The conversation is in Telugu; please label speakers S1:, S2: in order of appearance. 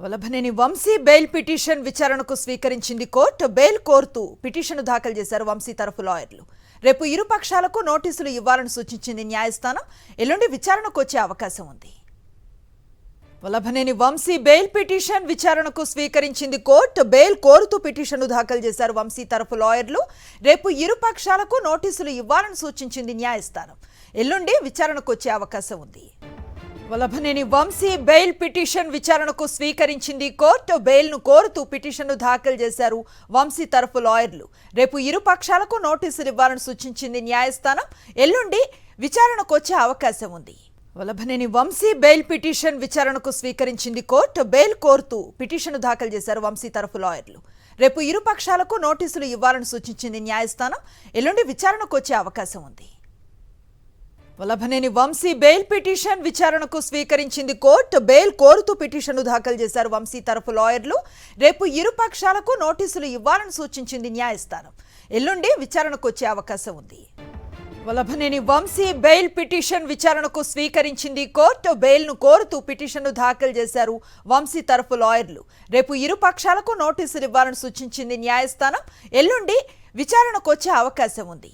S1: వల్లభనేని వంశీ బెయిల్ పిటిషన్ విచారణకు స్వీకరించింది కోర్టు. బెయిల్ కోరుతూ పిటిషన్ దాఖలు చేశారు వంశీ తరఫు లాయర్లు. రేపు ఇరు పక్షాలకు నోటీసులు ఇవ్వాలని సూచించింది న్యాయస్థానం. ఎల్లుండి విచారణకు వచ్చే అవకాశం ఉంది. వల్లభనేని వంశీ బెయిల్ పిటిషన్ విచారణకు స్వీకరించింది కోర్టు. బెయిల్ కోరుతూ పిటిషన్ దాఖలు చేశారు వంశీ తరఫు లాయర్లు. రేపు ఇరు పక్షాలకు నోటీసులు ఇవ్వాలని సూచించింది న్యాయస్థానం. ఎల్లుండి విచారణకు వచ్చే అవకాశం ఉంది. వల్లభనేని వంశీ బెయిల్ పిటిషన్ విచారణకు స్వీకరించింది కోర్టు. బెయిల్ను కోరుతూ పిటిషన్ను దాఖలు చేశారు వంశీ తరఫు లాయర్లు. రేపు ఇరు పక్షాలకు నోటీసులు ఇవ్వాలని సూచించింది న్యాయస్థానం. ఎల్లుండి విచారణకు వచ్చే అవకాశం ఉంది. వల్లభనేని వంశీ బెయిల్ పిటిషన్ విచారణకు స్వీకరించింది కోర్టు. బెయిల్ కోరుతూ పిటిషన్ను దాఖలు చేశారు వంశీ తరఫు లాయర్లు. రేపు ఇరు పక్షాలకు నోటీసులు ఇవ్వాలని సూచించింది న్యాయస్థానం. ఎల్లుండి విచారణకు వచ్చే అవకాశం ఉంది. వల్లభనేని వంశీ బెయిల్ పిటిషన్ విచారణకు స్వీకరించింది కోర్టు. బెయిల్ కోరుతూ పిటిషన్ను దాఖలు చేశారు వంశీ తరఫు లాయర్లు. రేపు ఇరు పక్షాలకు నోటీసులు ఇవ్వాలని సూచించింది న్యాయస్థానం. ఎల్లుండి విచారణకు వచ్చే అవకాశం ఉంది. వల్లభనేని వంశీ బెయిల్ పిటిషన్ విచారణకు స్వీకరించింది కోర్టు. బెయిల్ను కోరుతూ పిటిషన్ను దాఖలు చేశారు వంశీ తరఫు లాయర్లు. రేపు ఇరు పక్షాలకు నోటీసులు ఇవ్వాలని సూచించింది న్యాయస్థానం. ఎల్లుండి విచారణకు వచ్చే అవకాశం ఉంది.